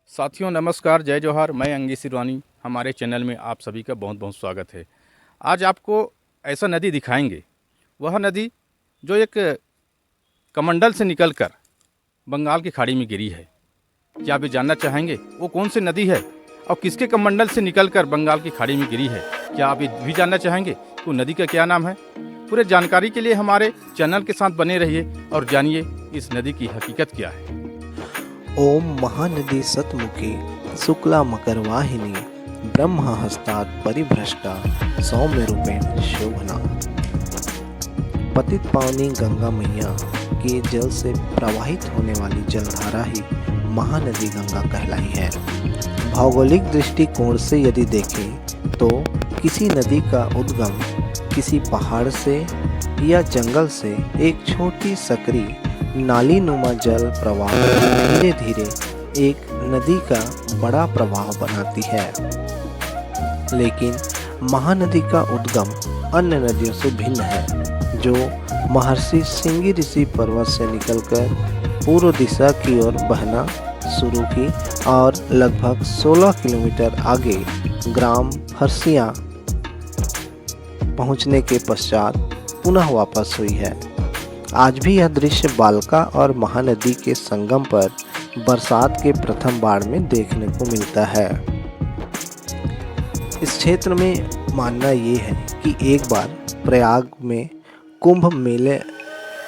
साथियों नमस्कार, जय जोहार। मैं अंगी सिरवानी, हमारे चैनल में आप सभी का बहुत बहुत स्वागत है। आज आपको ऐसा नदी दिखाएंगे, वह नदी जो एक कमंडल से निकलकर बंगाल की खाड़ी में गिरी है। क्या आप ये जानना चाहेंगे वो कौन सी नदी है और किसके कमंडल से निकलकर बंगाल की खाड़ी में गिरी है? क्या आप ये भी जानना चाहेंगे कि वो नदी का क्या नाम है? पूरे जानकारी के लिए हमारे चैनल के साथ बने रहिए और जानिए इस नदी की हकीकत क्या है। ओम महानदी सतमुखी शुक्ला मकर वाहिनी ब्रह्म हस्तात् परिभ्रष्टा सौम्य रूपेण शोभना। पतित पावनी गंगा मैया के जल से प्रवाहित होने वाली जलधारा ही महानदी गंगा कहलाई है। भौगोलिक दृष्टिकोण से यदि देखें तो किसी नदी का उद्गम किसी पहाड़ से या जंगल से एक छोटी सकरी नाली नुमा जल प्रवाह धीरे धीरे एक नदी का बड़ा प्रवाह बनाती है। लेकिन महानदी का उद्गम अन्य नदियों से भिन्न है, जो महर्षि सिंगी ऋषि पर्वत से निकलकर पूर्व दिशा की ओर बहना शुरू की और लगभग 16 किलोमीटर आगे ग्राम हरसिया पहुंचने के पश्चात पुनः वापस हुई है। आज भी यह दृश्य बालका और महानदी के संगम पर बरसात के प्रथम बाढ़ में देखने को मिलता है। इस क्षेत्र में मानना ये है कि एक बार प्रयाग में कुंभ मेले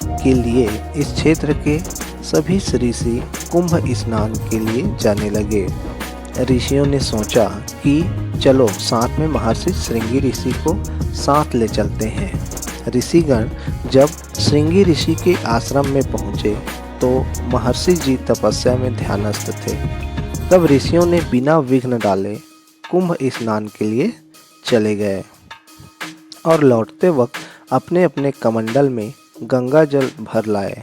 के लिए इस क्षेत्र के सभी ऋषि कुंभ स्नान के लिए जाने लगे। ऋषियों ने सोचा कि चलो साथ में महर्षि श्रृंगी ऋषि को साथ ले चलते हैं। ऋषिगण जब श्रृंगी ऋषि के आश्रम में पहुँचे तो महर्षि जी तपस्या में ध्यानस्थ थे। तब ऋषियों ने बिना विघ्न डाले कुंभ स्नान के लिए चले गए और लौटते वक्त अपने अपने कमंडल में गंगा जल भर लाए।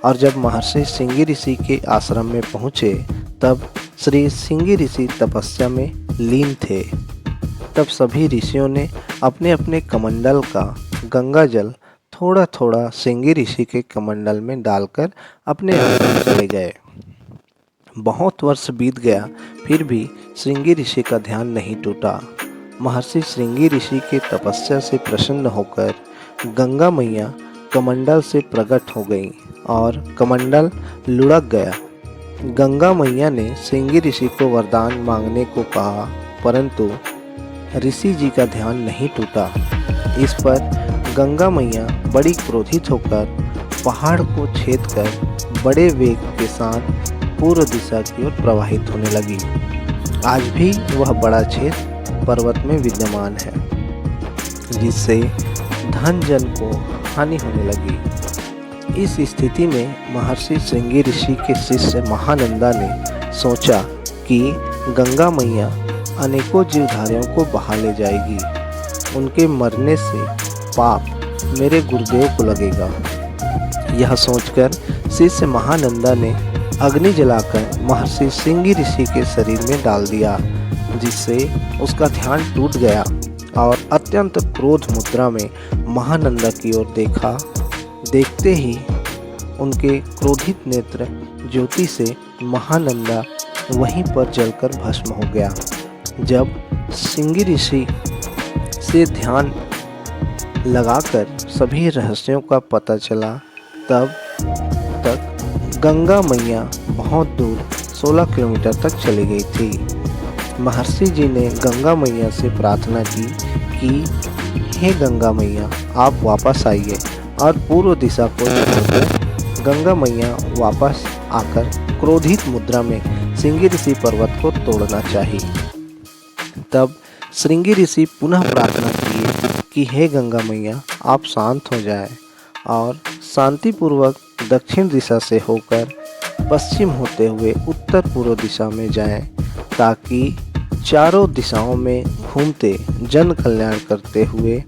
और जब महर्षि श्रृंगी ऋषि के आश्रम में पहुँचे तब श्री श्रृंगी ऋषि तपस्या में लीन थे। तब सभी ऋषियों ने अपने अपने कमंडल का गंगा जल थोड़ा थोड़ा श्रृंगी ऋषि के कमंडल में डालकर अपने आश्रम चले गए। बहुत वर्ष बीत गया, फिर भी श्रृंगी ऋषि का ध्यान नहीं टूटा। महर्षि श्रृंगी ऋषि के तपस्या से प्रसन्न होकर गंगा मैया कमंडल से प्रकट हो गई और कमंडल लुढ़क गया। गंगा मैया ने श्रृंगी ऋषि को वरदान मांगने को कहा, परंतु ऋषि जी का ध्यान नहीं टूटा। इस पर गंगा मैया बड़ी क्रोधित होकर पहाड़ को छेद कर बड़े वेग के साथ पूर्व दिशा की ओर प्रवाहित होने लगी। आज भी वह बड़ा छेद पर्वत में विद्यमान है, जिससे धन जन को हानि होने लगी। इस स्थिति में महर्षि श्रृंगी ऋषि के शिष्य महानंदा ने सोचा कि गंगा मैया अनेकों जीवधारियों को बहा ले जाएगी। उनके मरने से पाप मेरे गुरुदेव को लगेगा। यह सोचकर शिष्य महानंदा ने अग्नि जलाकर महर्षि श्रृंगी ऋषि के शरीर में डाल दिया, जिससे उसका ध्यान टूट गया और अत्यंत क्रोध मुद्रा में महानंदा की ओर देखा। देखते ही उनके क्रोधित नेत्र ज्योति से महानंदा वहीं पर जलकर भस्म हो गया। जब श्रृंगी ऋषि से ध्यान लगाकर सभी रहस्यों का पता चला, तब तक गंगा मैया बहुत दूर 16 किलोमीटर तक चली गई थी। महर्षि जी ने गंगा मैया से प्रार्थना की कि हे गंगा मैया, आप वापस आइए और पूर्व दिशा को छोड़कर गंगा मैया वापस आकर क्रोधित मुद्रा में श्रृंगी ऋषि पर्वत को तोड़ना चाहिए। तब श्रृंगी ऋषि पुनः प्रार्थना किए कि हे गंगा मैया, आप शांत हो जाएं और शांतिपूर्वक दक्षिण दिशा से होकर पश्चिम होते हुए उत्तर पूर्व दिशा में जाएं, ताकि चारों दिशाओं में घूमते जन कल्याण करते हुए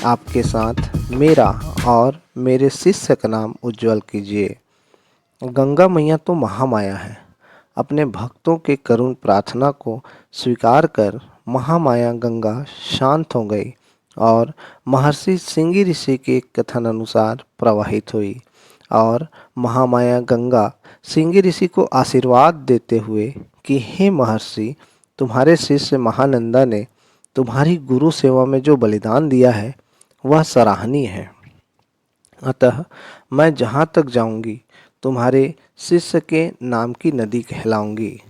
आपके साथ मेरा और मेरे शिष्य का नाम उज्जवल कीजिए। गंगा मैया तो महामाया है। अपने भक्तों के करुण प्रार्थना को स्वीकार कर महामाया गंगा शांत हो गई और महर्षि श्रृंगी ऋषि के कथन अनुसार प्रवाहित हुई और महामाया गंगा श्रृंगी ऋषि को आशीर्वाद देते हुए कि हे महर्षि, तुम्हारे शिष्य महानंदा ने तुम्हारी गुरु सेवा में जो बलिदान दिया है वह सराहनीय है। अतः मैं जहाँ तक जाऊंगी तुम्हारे शिष्य के नाम की नदी कहलाऊंगी।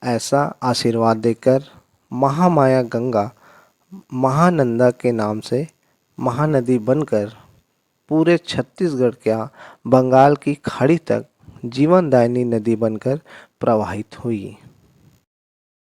ऐसा आशीर्वाद देकर महामाया गंगा महानंदा के नाम से महानदी बनकर पूरे छत्तीसगढ़ क्या बंगाल की खाड़ी तक जीवनदायिनी नदी बनकर प्रवाहित हुई।